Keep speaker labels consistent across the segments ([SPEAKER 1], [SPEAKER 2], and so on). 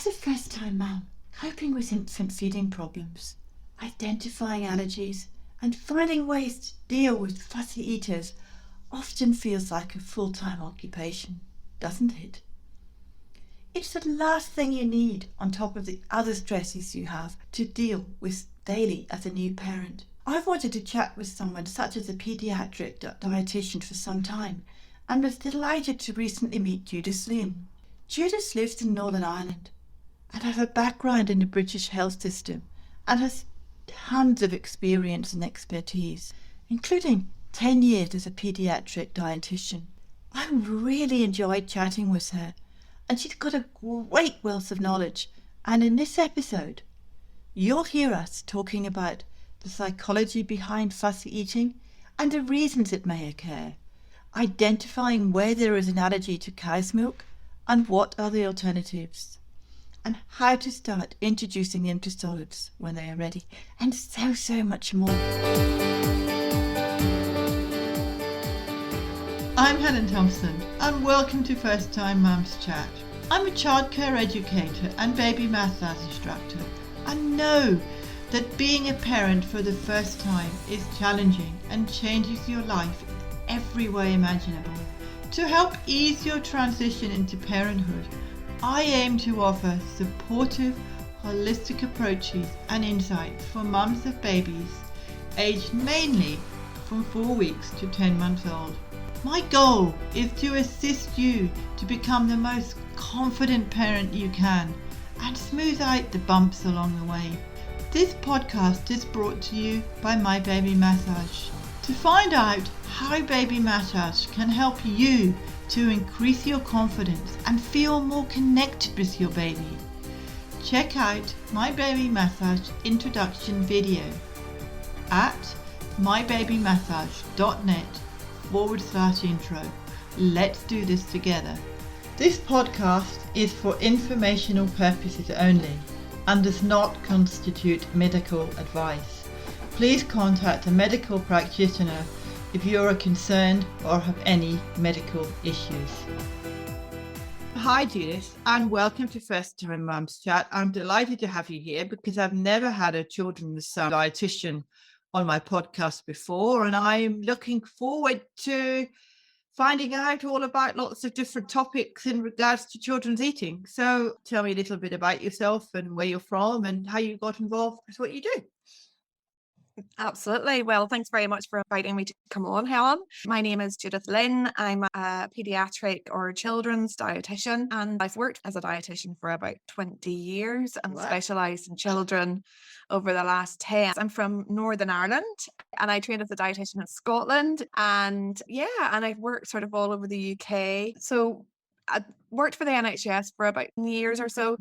[SPEAKER 1] As a first-time mum, coping with infant feeding problems, identifying allergies, and finding ways to deal with fussy eaters often feels like a full-time occupation, doesn't it? It's the last thing you need on top of the other stresses you have to deal with daily as a new parent. I've wanted to chat with someone such as a paediatric dietitian for some time and was delighted to recently meet Judith Lynn. Judith lives in Northern Ireland and has a background in the British health system and has tons of experience and expertise, including 10 years as a paediatric dietitian. I really enjoyed chatting with her, and she's got a great wealth of knowledge. And in this episode, you'll hear us talking about the psychology behind fussy eating and the reasons it may occur, identifying where there is an allergy to cow's milk and what are the alternatives, and how to start introducing them to solids when they are ready, and so much more.
[SPEAKER 2] I'm Helen Thompson and welcome to First Time Mums Chat. I'm a childcare educator and baby massage instructor and know that being a parent for the first time is challenging and changes your life in every way imaginable. To help ease your transition into parenthood, I aim to offer supportive, holistic approaches and insights for mums of babies aged mainly from 4 weeks to 10 months old. My goal is to assist you to become the most confident parent you can and smooth out the bumps along the way. This podcast is brought to you by My Baby Massage. To find out how Baby Massage can help you to increase your confidence and feel more connected with your baby, check out My Baby Massage introduction video at mybabymassage.net/intro. Let's do this together. This podcast is for informational purposes only and does not constitute medical advice. Please contact a medical practitioner if you are concerned or have any medical issues. Hi Judith, and welcome to First Time Mums Chat. I'm delighted to have you here because I've never had a children's dietitian on my podcast before, and I'm looking forward to finding out all about lots of different topics in regards to children's eating. So tell me a little bit about yourself and where you're from and how you got involved with what you do.
[SPEAKER 3] Absolutely. Well, thanks very much for inviting me to come on, Helen. My name is Judith Lynn. I'm a paediatric or children's dietitian, and I've worked as a dietitian for about 20 years and specialised in children over the last 10. I'm from Northern Ireland and I trained as a dietitian in Scotland, and I've worked sort of all over the UK. So I worked for the NHS for about years or so,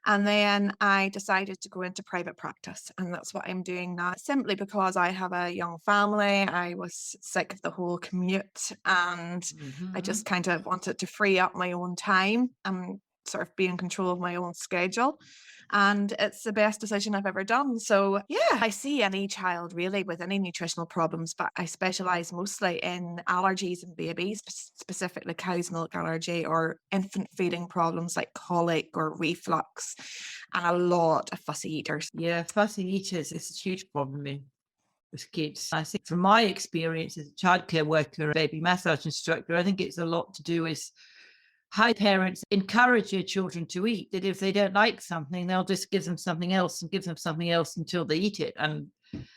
[SPEAKER 3] and then I decided to go into private practice, and that's what I'm doing now, simply because I have a young family. I was sick of the whole commute, and I just kind of wanted to free up my own time and sort of be in control of my own schedule. And it's the best decision I've ever done. So I see any child really with any nutritional problems, but I specialise mostly in allergies in babies, specifically cow's milk allergy or infant feeding problems like colic or reflux, and a lot of fussy eaters.
[SPEAKER 2] Yeah, fussy eaters is a huge problem with kids. I think from my experience as a childcare worker, a baby massage instructor, I think it's a lot to do with how parents encourage their children to eat, that if they don't like something, they'll just give them something else and give them something else until they eat it. And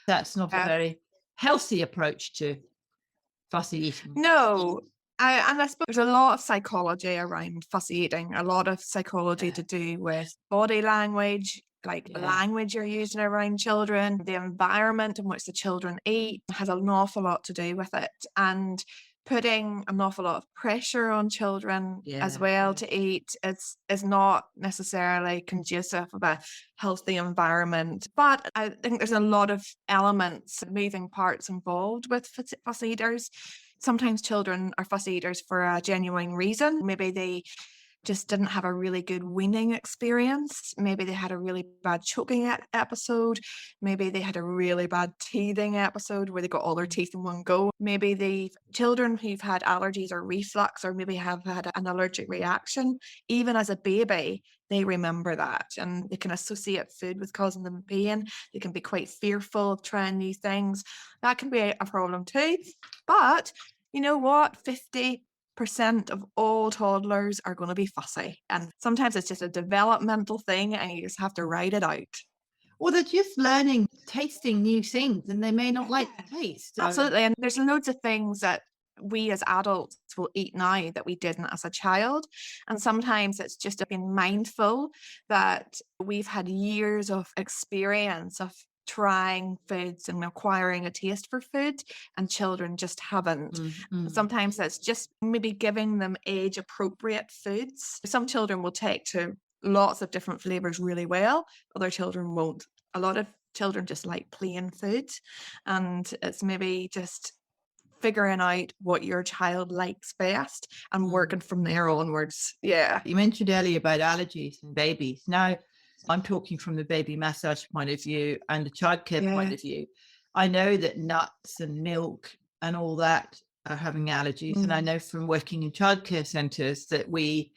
[SPEAKER 2] that's not a very healthy approach to fussy eating.
[SPEAKER 3] No. And I suppose there's a lot of psychology around fussy eating, a lot of psychology to do with body language, like the language you're using around children, the environment in which the children eat has an awful lot to do with it. And putting an awful lot of pressure on children as well to eat is not necessarily conducive of a healthy environment. But I think there's a lot of elements, moving parts involved with fussy eaters. Sometimes children are fussy eaters for a genuine reason. Maybe they just didn't have a really good weaning experience. Maybe they had a really bad choking episode. Maybe they had a really bad teething episode where they got all their teeth in one go. Maybe the children who've had allergies or reflux, or maybe have had an allergic reaction, even as a baby, they remember that, and they can associate food with causing them pain. They can be quite fearful of trying new things. That can be a problem too. But you know what? 50% of all toddlers are going to be fussy. And sometimes it's just a developmental thing and you just have to ride it out.
[SPEAKER 2] Or they're just learning, tasting new things, and they may not like the taste. So-
[SPEAKER 3] Absolutely. And there's loads of things that we as adults will eat now that we didn't as a child. And sometimes it's just being mindful that we've had years of experience of trying foods and acquiring a taste for food, and children just haven't. Sometimes that's just maybe giving them age appropriate foods. Some children will take to lots of different flavors really well, other children won't. A lot of children just like plain food, and it's maybe just figuring out what your child likes best and working from there onwards. Yeah.
[SPEAKER 2] You mentioned earlier about allergies in babies. Now, I'm talking from the baby massage point of view and the childcare point of view. I know that nuts and milk and all that are having allergies. And I know from working in childcare centres that we,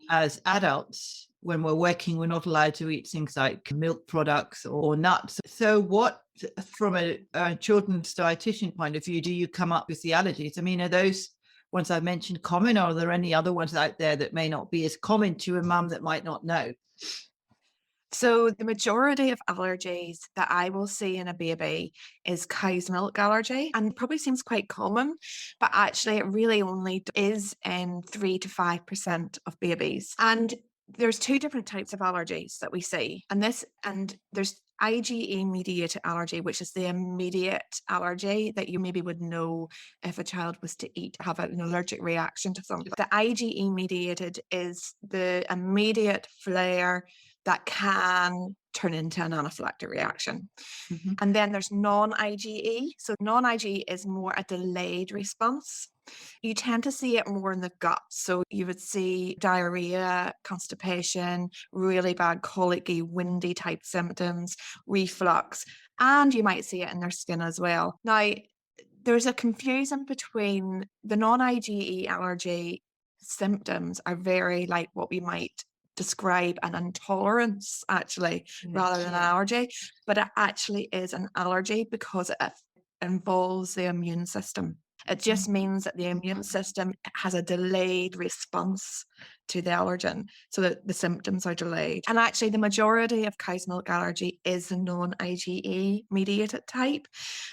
[SPEAKER 2] as adults, when we're working, we're not allowed to eat things like milk products or nuts. So what, from a children's dietitian point of view, do you come up with the allergies? I mean, are those ones I've mentioned common, or are there any other ones out there that may not be as common to a mum that might not know?
[SPEAKER 3] So the majority of allergies that I will see in a baby is cow's milk allergy, and probably seems quite common, but actually it really only is in 3 to 5% of babies. And there's two different types of allergies that we see. And there's IgE mediated allergy, which is the immediate allergy that you maybe would know if a child was to have an allergic reaction to something. The IgE mediated is the immediate flare that can turn into an anaphylactic reaction. And then there's non-IgE. So non-IgE is more a delayed response. You tend to see it more in the gut. So you would see diarrhea, constipation, really bad colicky, windy type symptoms, reflux, and you might see it in their skin as well. Now, there's a confusion between the non-IgE allergy symptoms are very like what we might describe an intolerance actually, rather than an allergy, but it actually is an allergy because it involves the immune system. It just means that the immune system has a delayed response to the allergen, so that the symptoms are delayed. And actually the majority of cow's milk allergy is the non-IgE mediated type.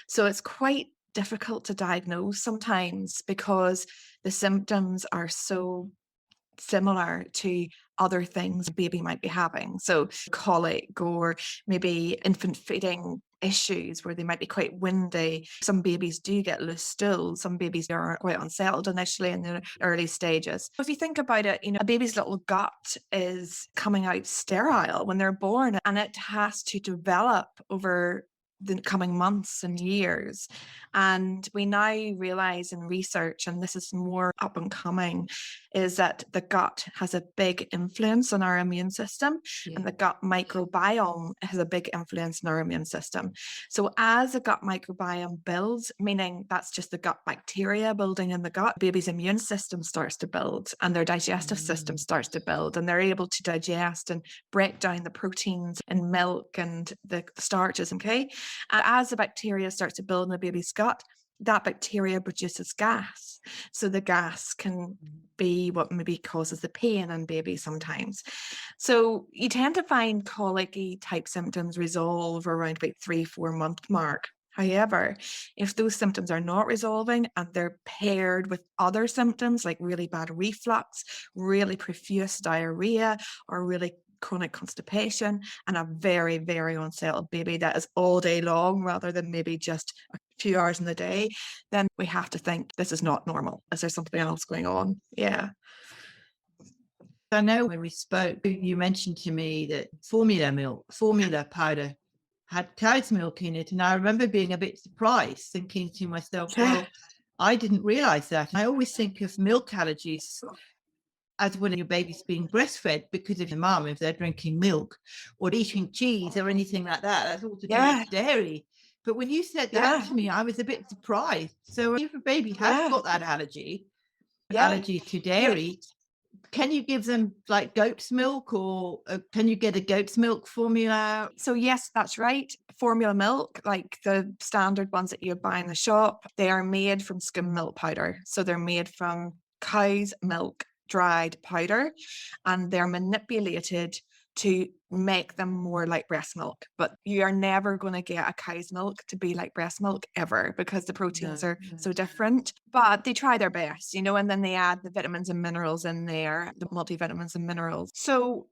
[SPEAKER 3] So it's quite difficult to diagnose sometimes because the symptoms are so similar to other things a baby might be having. So colic or maybe infant feeding issues where they might be quite windy. Some babies do get loose stools. Some babies are quite unsettled initially in the early stages. If you think about it, a baby's little gut is coming out sterile when they're born, and it has to develop over the coming months and years. And we now realize in research, and this is more up and coming, is that the gut has a big influence on our immune system, and the gut microbiome has a big influence on our immune system. So as the gut microbiome builds, meaning that's just the gut bacteria building in the gut, baby's immune system starts to build and their digestive system starts to build, and they're able to digest and break down the proteins in milk and the starches, okay? And as the bacteria starts to build in the baby's gut, that bacteria produces gas. So the gas can be what maybe causes the pain in babies sometimes. So you tend to find colicky type symptoms resolve around about 3-4 month mark. However, if those symptoms are not resolving and they're paired with other symptoms like really bad reflux, really profuse diarrhea, or really chronic constipation, and a very, very unsettled baby that is all day long rather than maybe just a few hours in the day, then we have to think this is not normal. Is there something else going on? Yeah.
[SPEAKER 2] I know when we spoke, you mentioned to me that formula powder had cow's milk in it. And I remember being a bit surprised, thinking to myself, well, I didn't realize that. I always think of milk allergies as when your baby's being breastfed because of your mum, if they're drinking milk or eating cheese or anything like that. That's all to do with dairy. But when you said that to me, I was a bit surprised. So if a baby has got that allergy to dairy, Can you give them like goat's milk, or can you get a goat's milk formula?
[SPEAKER 3] So yes, that's right. Formula milk, like the standard ones that you buy in the shop, they are made from skim milk powder. So they're made from cow's milk, dried powder, and they're manipulated to make them more like breast milk. But you are never going to get a cow's milk to be like breast milk ever, because the proteins are so different. But they try their best, and then they add the vitamins and minerals in there, the multivitamins and minerals. So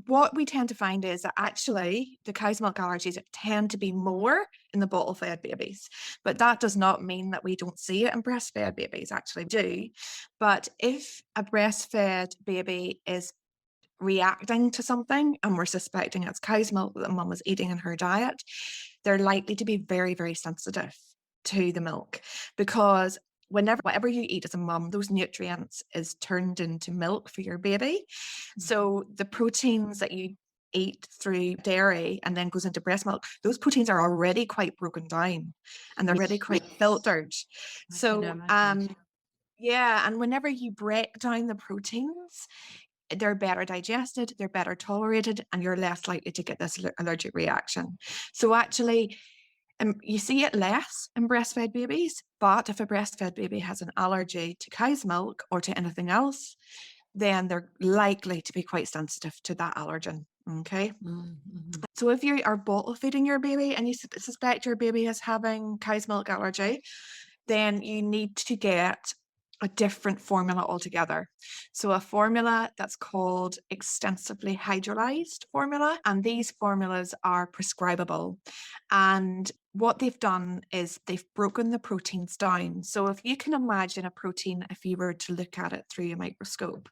[SPEAKER 3] what we tend to find is that actually the cow's milk allergies tend to be more in the bottle-fed babies, but that does not mean that we don't see it in breastfed babies. Actually do. But if a breastfed baby is reacting to something and we're suspecting it's cow's milk that mum is eating in her diet, they're likely to be very, very sensitive to the milk, because whatever you eat as a mum, those nutrients is turned into milk for your baby. So the proteins that you eat through dairy and then goes into breast milk, those proteins are already quite broken down and they're already quite filtered. So yeah, and whenever you break down the proteins, they're better digested, they're better tolerated, and you're less likely to get this allergic reaction. So actually, you see it less in breastfed babies, but if a breastfed baby has an allergy to cow's milk or to anything else, then they're likely to be quite sensitive to that allergen. Okay.
[SPEAKER 2] Mm-hmm.
[SPEAKER 3] So if you are bottle feeding your baby and you suspect your baby is having cow's milk allergy, then you need to get a different formula altogether. So a formula that's called extensively hydrolyzed formula, and these formulas are prescribable. And what they've done is they've broken the proteins down. So if you can imagine a protein, if you were to look at it through a microscope,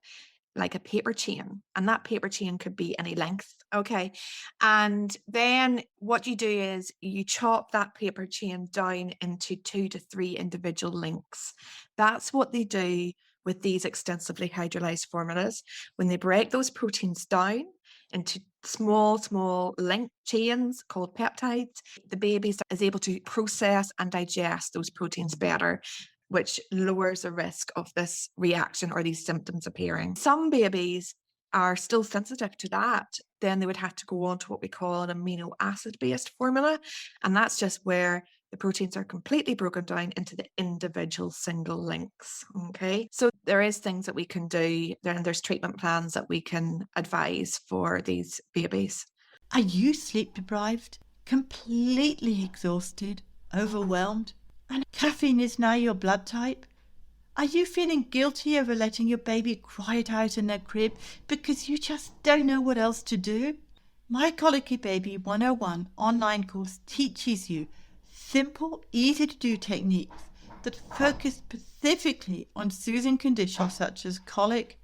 [SPEAKER 3] like a paper chain, and that paper chain could be any length. Okay. And then what you do is you chop that paper chain down into 2 to 3 individual links. That's what they do with these extensively hydrolyzed formulas. When they break those proteins down into small link chains called peptides, the baby is able to process and digest those proteins better, which lowers the risk of this reaction or these symptoms appearing. Some babies are still sensitive to that. Then they would have to go on to what we call an amino acid-based formula. And that's just where the proteins are completely broken down into the individual single links. Okay. So there is things that we can do, and there's treatment plans that we can advise for these babies.
[SPEAKER 1] Are you sleep deprived, completely exhausted, overwhelmed, and caffeine is now your blood type? Are you feeling guilty over letting your baby cry it out in their crib because you just don't know what else to do? My Colicky Baby 101 online course teaches you simple, easy to do techniques that focus specifically on soothing conditions such as colic,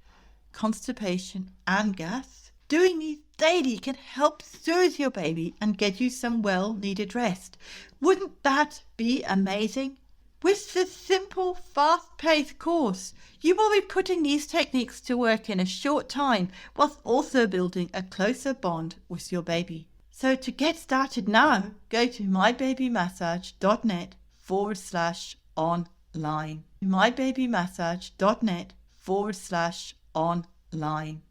[SPEAKER 1] constipation, and gas. Doing these daily can help soothe your baby and get you some well-needed rest. Wouldn't that be amazing? With this simple, fast-paced course, you will be putting these techniques to work in a short time, whilst also building a closer bond with your baby. So to get started now, go to mybabymassage.net/online. mybabymassage.net/online.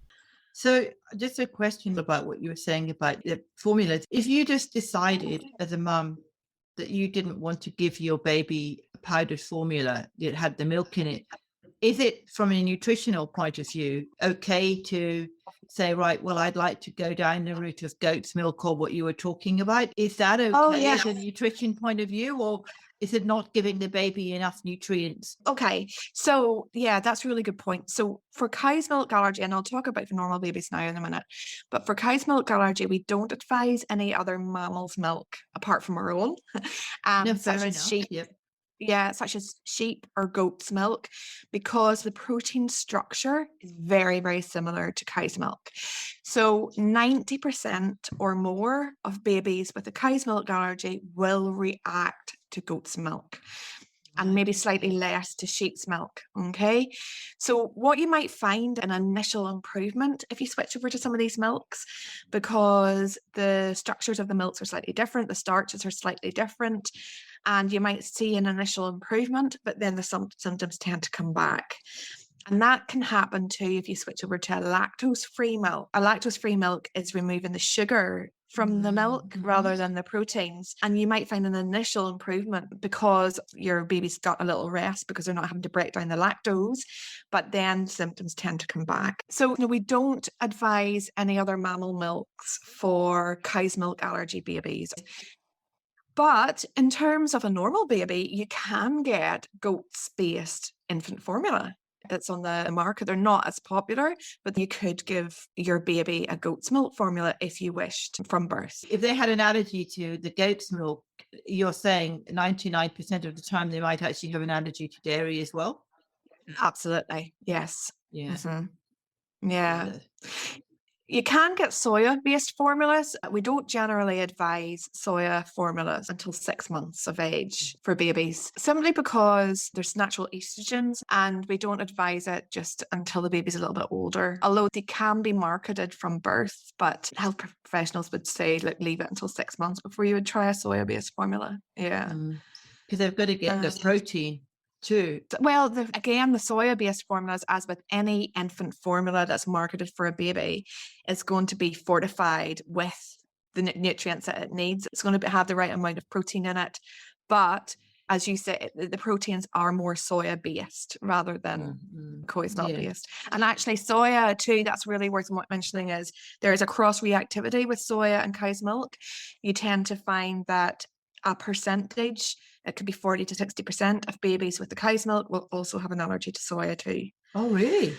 [SPEAKER 2] So just a question about what you were saying about the formulas. If you just decided as a mum that you didn't want to give your baby a powdered formula that had the milk in it, is it from a nutritional point of view okay to say, right, well, I'd like to go down the route of goat's milk or what you were talking about? Is that okay as a nutrition point of view, or is it not giving the baby enough nutrients?
[SPEAKER 3] Okay, so yeah, that's a really good point. So for cow's milk allergy, and I'll talk about for normal babies now in a minute, but for cow's milk allergy, we don't advise any other mammal's milk apart from our own, such as sheep.
[SPEAKER 2] Yep.
[SPEAKER 3] Yeah, such as sheep or goat's milk, because the protein structure is very, very similar to cow's milk. So 90% or more of babies with a cow's milk allergy will react to goat's milk, and maybe slightly less to sheep's milk. Okay. So what you might find an initial improvement if you switch over to some of these milks, because the structures of the milks are slightly different, the starches are slightly different, and you might see an initial improvement, but then the symptoms tend to come back. And that can happen too if you switch over to a lactose-free milk. A lactose-free milk is removing the sugar from the milk rather than the proteins. And you might find an initial improvement because your baby's got a little rest because they're not having to break down the lactose, but then symptoms tend to come back. So we don't advise any other mammal milks for cow's milk allergy babies. But in terms of a normal baby, you can get goats-based infant formula. It's on the market. They're not as popular, but you could give your baby a goat's milk formula if you wished from birth.
[SPEAKER 2] If they had an allergy to the goat's milk, you're saying 99% of the time they might actually have an allergy to dairy as well?
[SPEAKER 3] Absolutely. Yes.
[SPEAKER 2] Yeah.
[SPEAKER 3] Yeah. You can get soya-based formulas. We don't generally advise soya formulas until 6 months of age for babies, simply because there's natural estrogens and we don't advise it just until the baby's a little bit older. Although they can be marketed from birth, but health professionals would say, look, leave it until 6 months before you would try a soya-based formula. Yeah.
[SPEAKER 2] Because they've got to get the protein too.
[SPEAKER 3] Well, again, the soya-based formulas, as with any infant formula that's marketed for a baby, is going to be fortified with the nutrients that it needs. It's going to have the right amount of protein in it. But as you say, the proteins are more soya-based rather than cow's milk-based. And actually soya too, that's really worth mentioning, is there is a cross-reactivity with soya and cow's milk. You tend to find that a percentage, it could be 40 to 60% of babies with the cow's milk will also have an allergy to soya too.
[SPEAKER 2] Oh, really?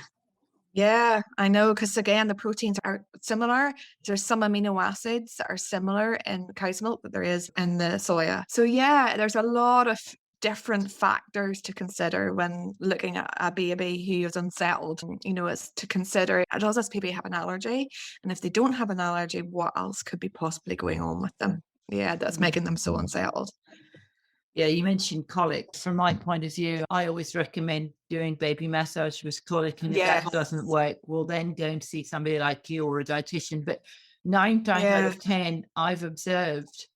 [SPEAKER 3] Yeah, I know, because again, the proteins are similar. There's some amino acids that are similar in cow's milk that there is in the soya. So yeah, there's a lot of different factors to consider when looking at a baby who is unsettled. It's to consider, does this baby have an allergy? And if they don't have an allergy, what else could be possibly going on with them? Yeah, that's making them so unsettled.
[SPEAKER 2] Yeah, you mentioned colic. From my point of view, I always recommend doing baby massage with colic, and if that doesn't work, we'll then go and see somebody like you or a dietitian. But 9 times out of 10, I've observed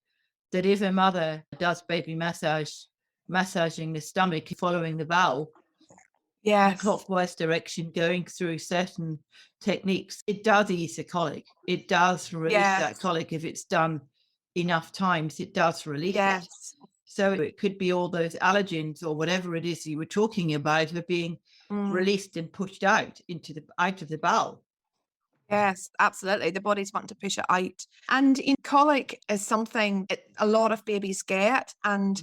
[SPEAKER 2] that if a mother does baby massaging the stomach, following the bowel, clockwise direction, going through certain techniques, it does ease the colic. It does release that colic. If it's done enough times, it does release it. So it could be all those allergens or whatever it is you were talking about are being released and pushed out of the bowel.
[SPEAKER 3] Yes, absolutely. The body's wanting to push it out. And colic is something a lot of babies get, and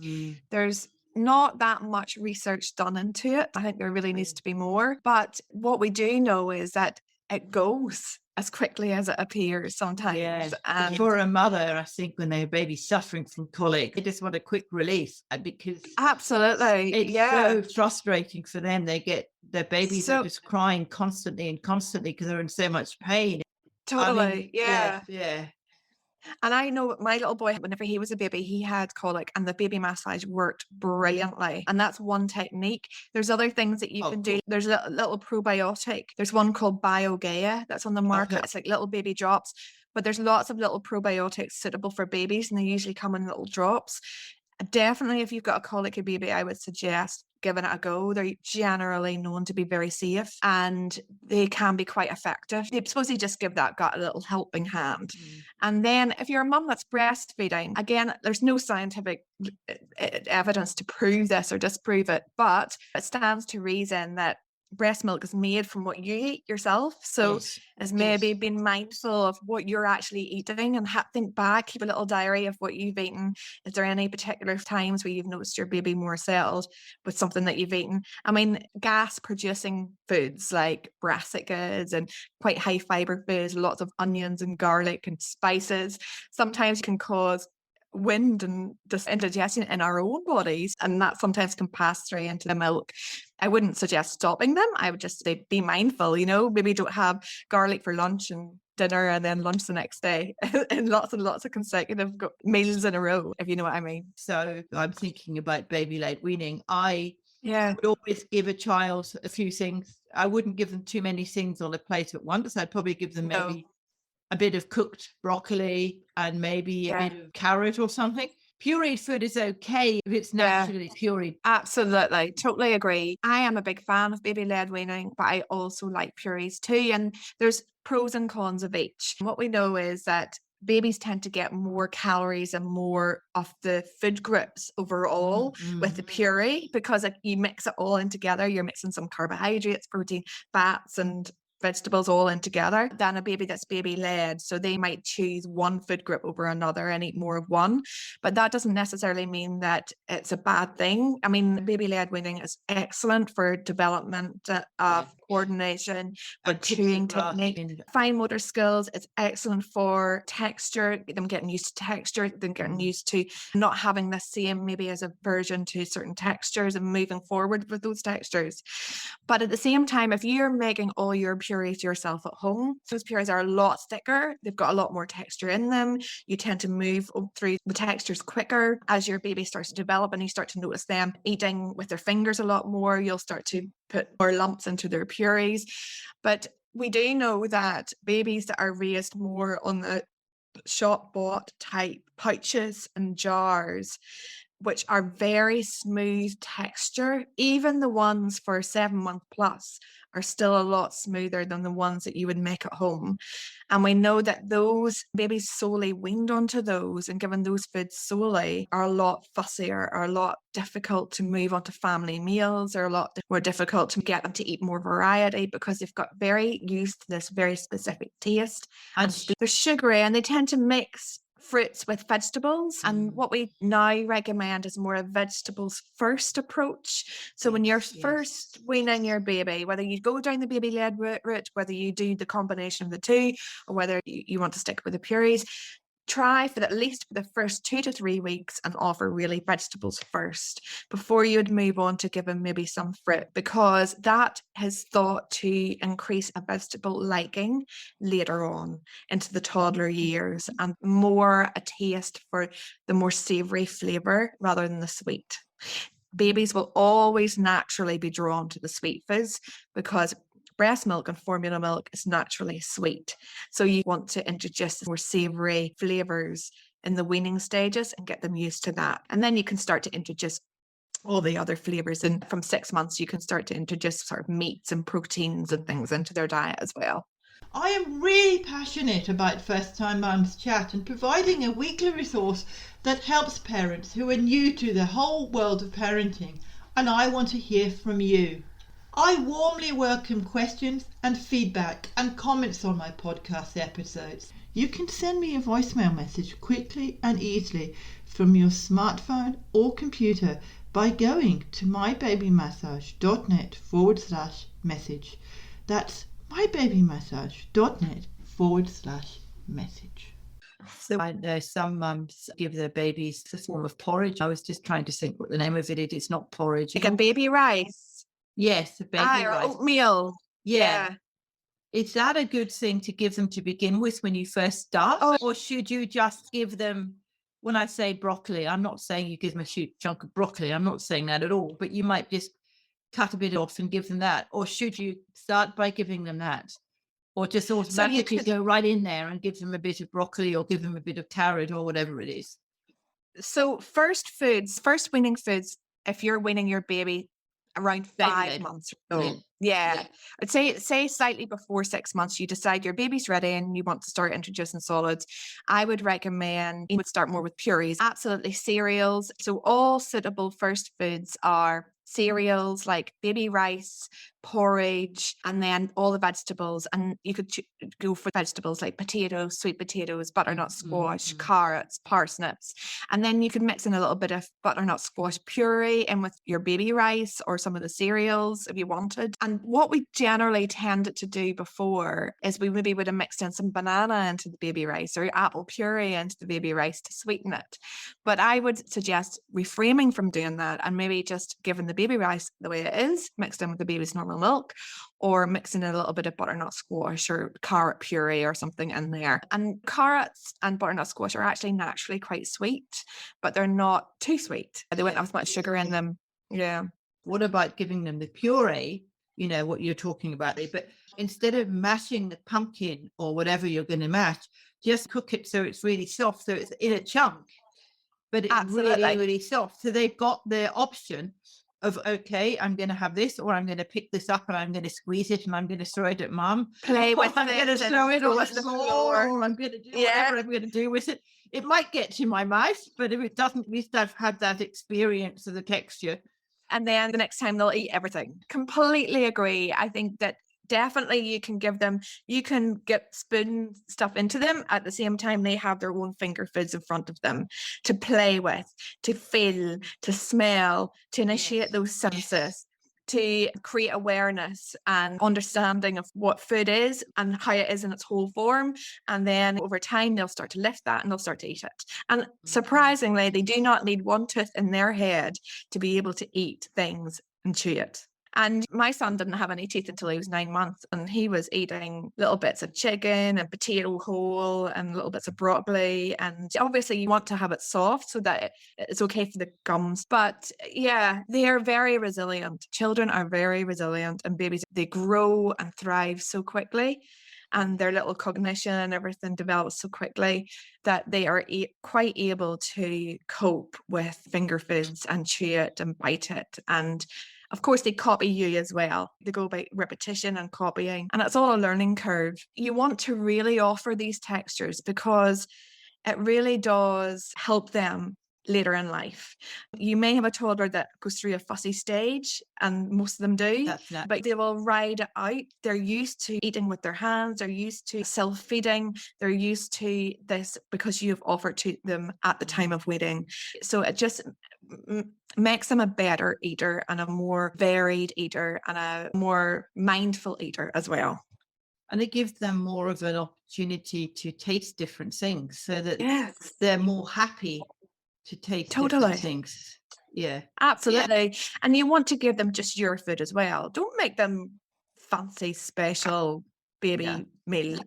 [SPEAKER 3] there's not that much research done into it. I think there really needs to be more. But what we do know is that it goes as quickly as it appears sometimes.
[SPEAKER 2] Yes. And for a mother, I think when their baby's suffering from colic, they just want a quick release, because
[SPEAKER 3] absolutely,
[SPEAKER 2] it's so frustrating for them. They get their babies are just crying constantly because they're in so much pain.
[SPEAKER 3] Totally,
[SPEAKER 2] yeah.
[SPEAKER 3] And I know my little boy, whenever he was a baby, he had colic, and the baby massage worked brilliantly. And that's one technique. There's other things that you can do. There's a little probiotic. There's one called BioGaia that's on the market. It's like little baby drops, but there's lots of little probiotics suitable for babies, and they usually come in little drops. Definitely, if you've got a colicky baby, I would suggest giving it a go. They're generally known to be very safe, and they can be quite effective. You're supposed to just give that gut a little helping hand. And then if you're a mum that's breastfeeding, again, there's no scientific evidence to prove this or disprove it, but it stands to reason that breast milk is made from what you eat yourself. So it's maybe being mindful of what you're actually eating, and think back, keep a little diary of what you've eaten. Is there any particular times where you've noticed your baby more settled with something that you've eaten? I mean, gas producing foods like brassicas and quite high fiber foods, lots of onions and garlic and spices, sometimes can cause wind and just indigestion in our own bodies, and that sometimes can pass through into the milk. I wouldn't suggest stopping them. I would just say be mindful, maybe don't have garlic for lunch and dinner and then lunch the next day and lots of consecutive meals in a row, if you know what I mean.
[SPEAKER 2] So I'm thinking about baby late weaning. I would always give a child a few things. I wouldn't give them too many things on a plate at once. I'd probably give them maybe a bit of cooked broccoli and maybe a bit of carrot or something.
[SPEAKER 1] pureed food is okay if it's naturally pureed.
[SPEAKER 3] Absolutely. Totally agree. I am a big fan of baby-led weaning, but I also like purees too. And there's pros and cons of each. What we know is that babies tend to get more calories and more of the food groups overall with the puree, because you mix it all in together. You're mixing some carbohydrates, protein, fats, and vegetables all in together than a baby that's baby led. So they might choose one food group over another and eat more of one. But that doesn't necessarily mean that it's a bad thing. I mean, baby led weaning is excellent for development of coordination, for chewing technique, fine motor skills. It's excellent for texture, them getting used to texture, them getting used to not having the same maybe as aversion to certain textures and moving forward with those textures. But at the same time, if you're making all your purees yourself at home, those purees are a lot thicker. They've got a lot more texture in them. You tend to move through the textures quicker as your baby starts to develop, and you start to notice them eating with their fingers a lot more. You'll start to put more lumps into their purees. But we do know that babies that are raised more on the shop bought type pouches and jars, which are very smooth texture, even the ones for 7 month plus are still a lot smoother than the ones that you would make at home. And we know that those babies solely weaned onto those and given those foods solely are a lot fussier, are a lot difficult to move onto family meals, are a lot more difficult to get them to eat more variety, because they've got very used to this very specific taste. And they're sugary, and they tend to mix fruits with vegetables. And what we now recommend is more a vegetables first approach. So when you're first weaning your baby, whether you go down the baby led route, whether you do the combination of the two, or whether you want to stick with the purees, try for at least for the first 2 to 3 weeks and offer really vegetables first before you would move on to give them maybe some fruit, because that is thought to increase a vegetable liking later on into the toddler years, and more a taste for the more savory flavor rather than the sweet. Babies will always naturally be drawn to the sweet foods because breast milk and formula milk is naturally sweet. So you want to introduce more savory flavors in the weaning stages and get them used to that. And then you can start to introduce all the other flavors. And from 6 months, you can start to introduce sort of meats and proteins and things into their diet as well.
[SPEAKER 2] I am really passionate about First Time Mums Chat and providing a weekly resource that helps parents who are new to the whole world of parenting, and I want to hear from you. I warmly welcome questions and feedback and comments on my podcast episodes. You can send me a voicemail message quickly and easily from your smartphone or computer by going to mybabymassage.net/message. That's mybabymassage.net/message.
[SPEAKER 1] So I know some mums give their babies a form of porridge. I was just trying to think what the name of it is. It's not porridge.
[SPEAKER 3] Like a baby rice.
[SPEAKER 1] Yes, the baby rice.
[SPEAKER 3] Or oatmeal.
[SPEAKER 1] Yeah. Is that a good thing to give them to begin with when you first start? Or should you just give them, when I say broccoli, I'm not saying you give them a huge chunk of broccoli. I'm not saying that at all. But you might just cut a bit off and give them that. Or should you start by giving them that? Or just automatically go right in there and give them a bit of broccoli or give them a bit of carrot or whatever it is?
[SPEAKER 3] So first weaning foods, if you're weaning your baby around 5 months old. Yeah. I'd say slightly before 6 months, you decide your baby's ready and you want to start introducing solids. I would recommend you would start more with purees. Absolutely cereals. So all suitable first foods are cereals like baby rice, porridge, and then all the vegetables. And you could go for vegetables like potatoes, sweet potatoes, butternut squash, carrots, parsnips. And then you could mix in a little bit of butternut squash puree in with your baby rice or some of the cereals if you wanted. And what we generally tended to do before is we maybe would have mixed in some banana into the baby rice or apple puree into the baby rice to sweeten it. But I would suggest reframing from doing that and maybe just giving the baby rice the way it is, mixed in with the baby's normal milk, or mixing in a little bit of butternut squash or carrot puree or something in there. And carrots and butternut squash are actually naturally quite sweet, but they're not too sweet. They won't have as much sugar in them. Yeah.
[SPEAKER 1] What about giving them the puree? You know what you're talking about there, but instead of mashing the pumpkin or whatever you're going to mash, just cook it so it's really soft, so it's in a chunk.
[SPEAKER 2] but it's
[SPEAKER 3] Absolutely.
[SPEAKER 2] really, really soft. So they've got the option of, okay, I'm going to have this, or I'm going to pick this up and I'm going to squeeze it and I'm going to throw it at mum.
[SPEAKER 3] Play with
[SPEAKER 2] I'm going to
[SPEAKER 3] it
[SPEAKER 2] throw it
[SPEAKER 3] and
[SPEAKER 2] on the
[SPEAKER 3] the
[SPEAKER 2] floor,
[SPEAKER 3] floor.
[SPEAKER 2] or I'm going to do
[SPEAKER 3] Yeah.
[SPEAKER 2] whatever I'm going to do with it. It might get to my mouth, but if it doesn't, at least I've had that experience of the texture.
[SPEAKER 3] And then the next time they'll eat everything. Completely agree. I think that definitely you can get spoon stuff into them at the same time they have their own finger foods in front of them to play with, to feel, to smell, to initiate those senses, to create awareness and understanding of what food is and how it is in its whole form. And then over time, they'll start to lift that and they'll start to eat it. And surprisingly, they do not need one tooth in their head to be able to eat things and chew it. And my son didn't have any teeth until he was 9 months, and he was eating little bits of chicken and potato whole and little bits of broccoli. And obviously you want to have it soft so that it's okay for the gums. But yeah, they are very resilient. Children are very resilient, and babies, they grow and thrive so quickly. And their little cognition and everything develops so quickly that they are quite able to cope with finger foods and chew it and bite it. And of course, they copy you as well. They go by repetition and copying, and it's all a learning curve. You want to really offer these textures because it really does help them later in life. You may have a toddler that goes through a fussy stage, and most of them do, but they will ride it out. They're used to eating with their hands. They're used to self-feeding. They're used to this because you've offered to them at the time of weaning. So it just makes them a better eater and a more varied eater and a more mindful eater as well.
[SPEAKER 2] And it gives them more of an opportunity to taste different things so that they're more happy to taste different things. Yeah.
[SPEAKER 3] Absolutely.
[SPEAKER 2] Yeah.
[SPEAKER 3] And you want to give them just your food as well. Don't make them fancy, special baby meal.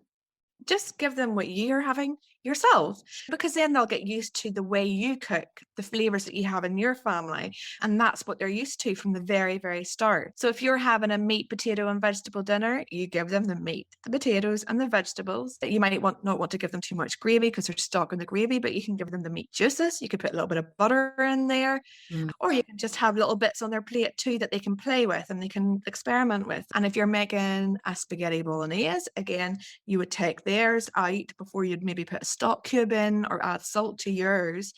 [SPEAKER 3] Just give them what you're having yourself, because then they'll get used to the way you cook, the flavors that you have in your family. And that's what they're used to from the very, very start. So if you're having a meat, potato and vegetable dinner, you give them the meat, the potatoes and the vegetables. You might not want to give them too much gravy because they're stuck in the gravy, but you can give them the meat juices. You could put a little bit of butter in there, or you can just have little bits on their plate too that they can play with and they can experiment with. And if you're making a spaghetti bolognese, again, you would take theirs out before you'd maybe put a stock cube in or add salt to yours.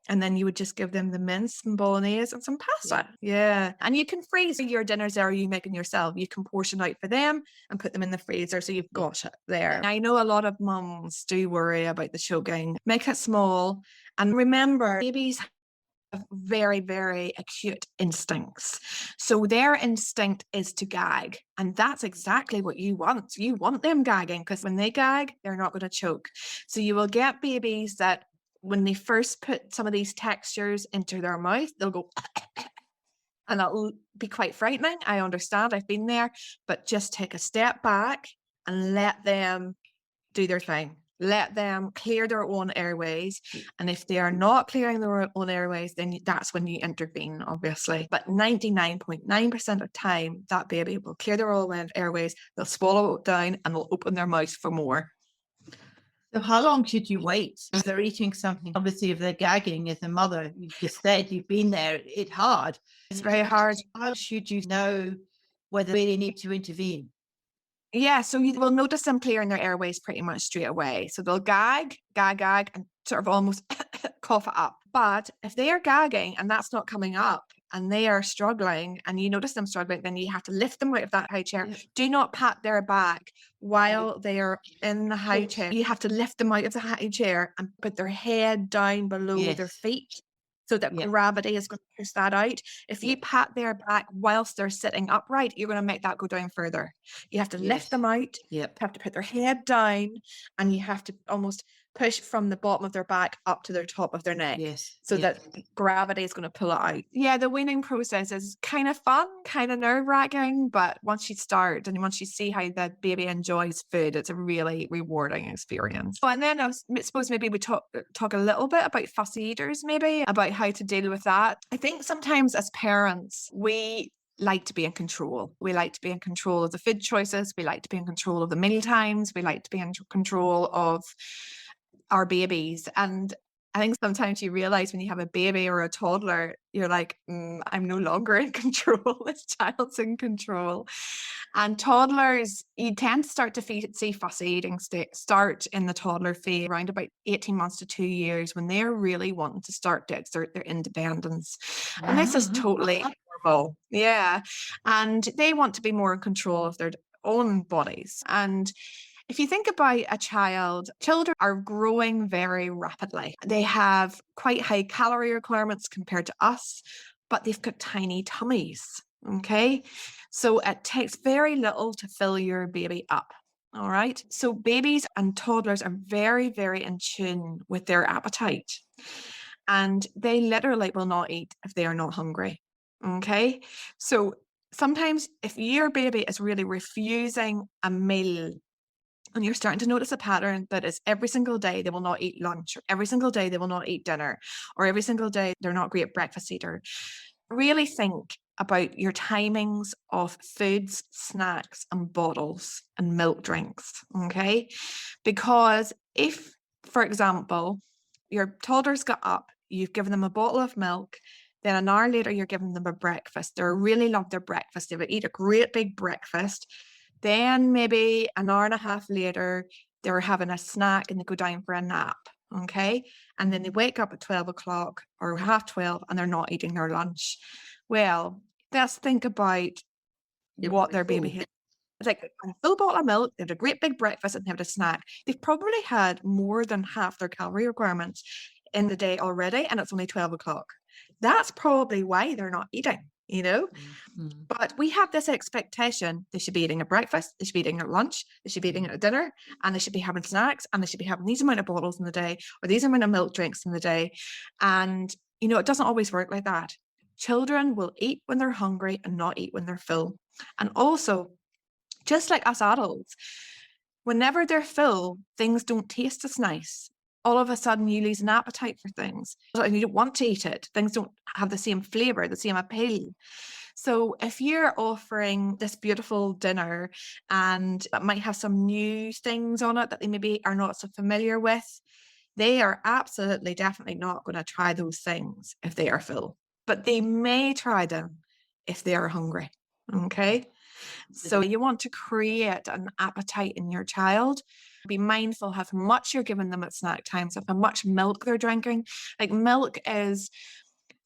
[SPEAKER 3] And then you would just give them the mince and bolognese and some pasta. Yeah. And you can freeze your dinners there, or you making yourself. You can portion out for them and put them in the freezer so you've got it there. I know a lot of mums do worry about the choking. Make it small. And remember, babies have very, very acute instincts. So their instinct is to gag. And that's exactly what you want. You want them gagging, because when they gag, they're not going to choke. So you will get babies that when they first put some of these textures into their mouth, they'll go and that'll be quite frightening. I understand. I've been there, but just take a step back and let them do their thing. Let them clear their own airways. And if they are not clearing their own airways, then that's when you intervene, obviously. But 99.9% of the time, that baby will clear their own airways, they'll swallow it down, and they'll open their mouth for more.
[SPEAKER 2] So how long should you wait if they're eating something? Obviously, if they're gagging as a mother, you just said you've been there, it's hard.
[SPEAKER 3] It's very hard.
[SPEAKER 2] How should you know whether they really need to intervene?
[SPEAKER 3] Yeah, so you will notice them clearing their airways pretty much straight away. So they'll gag, and sort of almost cough it up. But if they are gagging and that's not coming up and they are struggling and you notice them struggling, then you have to lift them out of that high chair. Yeah. Do not pat their back while they are in the high chair. You have to lift them out of the high chair and put their head down below their feet, so that gravity is going to push that out. If you pat their back whilst they're sitting upright, you're going to make that go down further. You have to lift them out, you have to put their head down, and you have to almost push from the bottom of their back up to the top of their neck, so that gravity is going to pull it out. Yeah, the weaning process is kind of fun, kind of nerve-wracking, but once you start and once you see how the baby enjoys food, it's a really rewarding experience. And then I suppose maybe we talk a little bit about fussy eaters, maybe about how to deal with that. I think sometimes as parents, we like to be in control. We like to be in control of the food choices. We like to be in control of the meal times. We like to be in control of our babies. And I think sometimes you realize when you have a baby or a toddler, you're like, I'm no longer in control. This child's in control. And toddlers, you tend to start to see fussy eating start in the toddler phase around about 18 months to 2 years, when they're really wanting to start to exert their independence. And this is totally normal. Yeah. And they want to be more in control of their own bodies. And if you think about a child, children are growing very rapidly. They have quite high calorie requirements compared to us, but they've got tiny tummies. Okay. So it takes very little to fill your baby up. All right. So babies and toddlers are very, very in tune with their appetite. And they literally will not eat if they are not hungry. Okay. So sometimes if your baby is really refusing a meal, and you're starting to notice a pattern that is every single day they will not eat lunch, or every single day they will not eat dinner, or every single day they're not a great breakfast eater, really think about your timings of foods, snacks, and bottles and milk drinks, okay? Because if, for example, your toddler's got up, you've given them a bottle of milk, then an hour later you're giving them a breakfast. They really love their breakfast. They would eat a great big breakfast. Then maybe an hour and a half later, they're having a snack and they go down for a nap, okay? And then they wake up at 12 o'clock or 12:30 and they're not eating their lunch. Well, let's think about what their baby had. It's like a full bottle of milk, they had a great big breakfast, and they had a snack. They've probably had more than half their calorie requirements in the day already, and it's only 12 o'clock. That's probably why they're not eating, you know?
[SPEAKER 2] Mm-hmm.
[SPEAKER 3] But we have this expectation they should be eating at breakfast, they should be eating at lunch, they should be eating at dinner, and they should be having snacks, and they should be having these amount of bottles in the day, or these amount of milk drinks in the day. And, you know, it doesn't always work like that. Children will eat when they're hungry and not eat when they're full. And also, just like us adults, whenever they're full, things don't taste as nice. All of a sudden you lose an appetite for things and you don't want to eat it. Things don't have the same flavor, the same appeal. So if you're offering this beautiful dinner and it might have some new things on it that they maybe are not so familiar with, they are absolutely definitely not going to try those things if they are full, but they may try them if they are hungry. Okay. So you want to create an appetite in your child. Be mindful how much you're giving them at snack times, of how much milk they're drinking. Like, milk is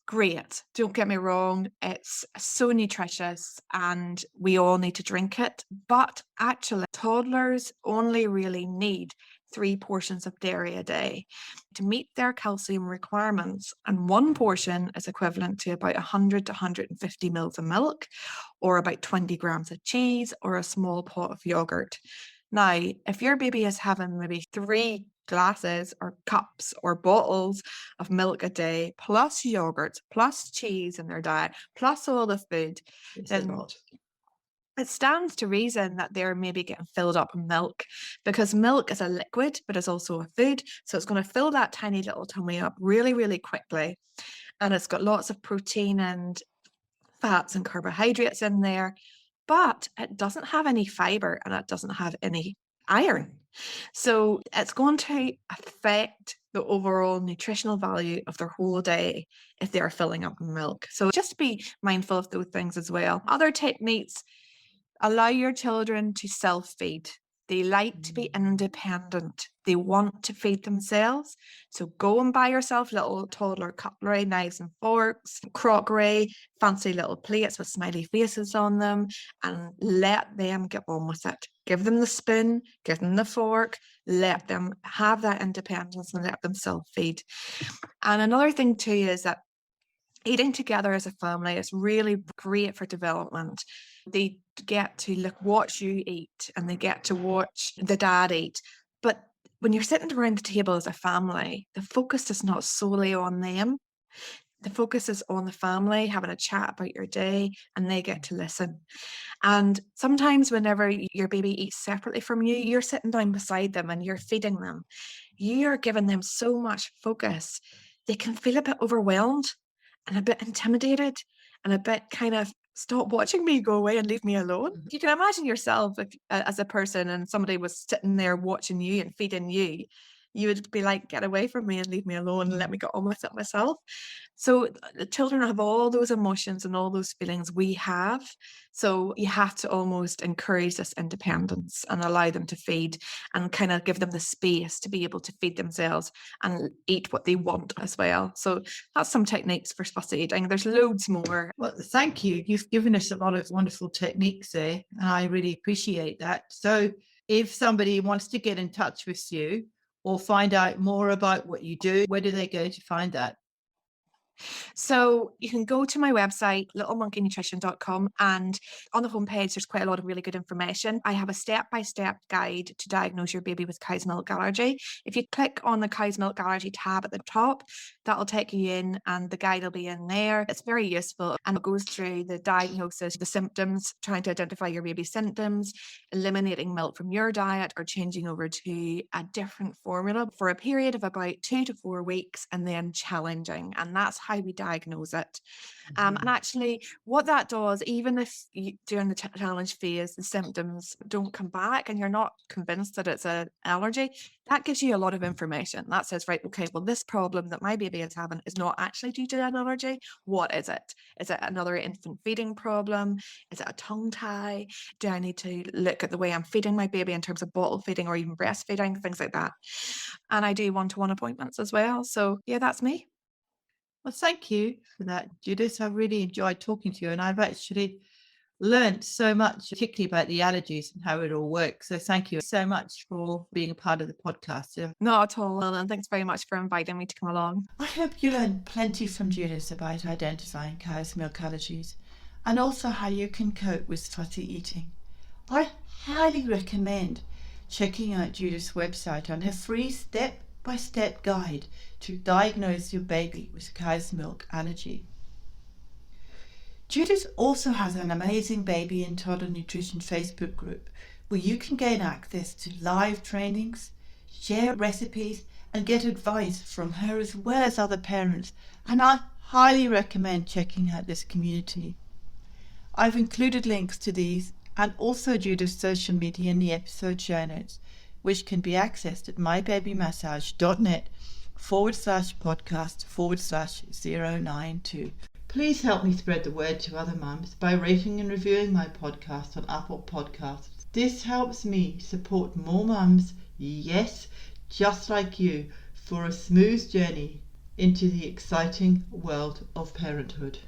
[SPEAKER 3] great, don't get me wrong, it's so nutritious and we all need to drink it, but actually toddlers only really need 3 portions of dairy a day to meet their calcium requirements, and 1 portion is equivalent to about 100 to 150 mils of milk, or about 20 grams of cheese, or a small pot of yogurt. Now, if your baby is having maybe 3 glasses or cups or bottles of milk a day, plus yogurt, plus cheese in their diet, plus all the food, then it stands to reason that they're maybe getting filled up with milk, because milk is a liquid, but it's also a food. So it's going to fill that tiny little tummy up really, really quickly. And it's got lots of protein and fats and carbohydrates in there, but it doesn't have any fiber and it doesn't have any iron. So it's going to affect the overall nutritional value of their whole day if they're filling up milk. So just be mindful of those things as well. Other techniques: allow your children to self-feed. They like to be independent. They want to feed themselves. So go and buy yourself little toddler cutlery, knives and forks, crockery, fancy little plates with smiley faces on them, and let them get on with it. Give them the spoon, give them the fork, let them have that independence and let them self-feed. And another thing too is that eating together as a family is really great for development. They get to watch you eat, and they get to watch the dad eat. But when you're sitting around the table as a family, the focus is not solely on them. The focus is on the family, having a chat about your day, and they get to listen. And sometimes whenever your baby eats separately from you, you're sitting down beside them and you're feeding them. You're giving them so much focus. They can feel a bit overwhelmed and a bit intimidated and a bit kind of, stop watching me, go away and leave me alone. You can imagine yourself as a person and somebody was sitting there watching you and feeding you. you would be like, get away from me and leave me alone and let me get on with it myself. So the children have all those emotions and all those feelings we have. So you have to almost encourage this independence and allow them to feed and kind of give them the space to be able to feed themselves and eat what they want as well. So that's some techniques for fussy eating. There's loads more.
[SPEAKER 2] Well, thank you. You've given us a lot of wonderful techniques there, and I really appreciate that. So if somebody wants to get in touch with you or find out more about what you do, where do they go to find that?
[SPEAKER 3] So you can go to my website, littlemonkeynutrition.com, and on the homepage, there's quite a lot of really good information. I have a step-by-step guide to diagnose your baby with cow's milk allergy. If you click on the cow's milk allergy tab at the top, that'll take you in and the guide will be in there. It's very useful and it goes through the diagnosis, the symptoms, trying to identify your baby's symptoms, eliminating milk from your diet or changing over to a different formula for a period of about 2 to 4 weeks and then challenging. And that's how we diagnose it. And actually, what that does, even if during the challenge phase, the symptoms don't come back and you're not convinced that it's an allergy, that gives you a lot of information. That says, right, okay, well, this problem that my baby is having is not actually due to an allergy. What is it? Is it another infant feeding problem? Is it a tongue tie? Do I need to look at the way I'm feeding my baby in terms of bottle feeding or even breastfeeding, things like that? And I do one-to-one appointments as well. So yeah, that's me.
[SPEAKER 2] Well, thank you for that, Judith. I really enjoyed talking to you, and I've actually learned so much, particularly about the allergies and how it all works. So thank you so much for being a part of the podcast.
[SPEAKER 3] Not at all. And thanks very much for inviting me to come along.
[SPEAKER 1] I hope you learned plenty from Judith about identifying cow's milk allergies and also how you can cope with fussy eating. I highly recommend checking out Judith's website on her free step-by-step guide to diagnose your baby with cow's milk allergy. Judith also has an amazing baby and toddler nutrition Facebook group where you can gain access to live trainings, share recipes and get advice from her as well as other parents, and I highly recommend checking out this community. I've included links to these and also Judith's social media in the episode show notes, which can be accessed at mybabymassage.net/podcast/092. Please help me spread the word to other mums by rating and reviewing my podcast on Apple Podcasts. This helps me support more mums, yes, just like you, for a smooth journey into the exciting world of parenthood.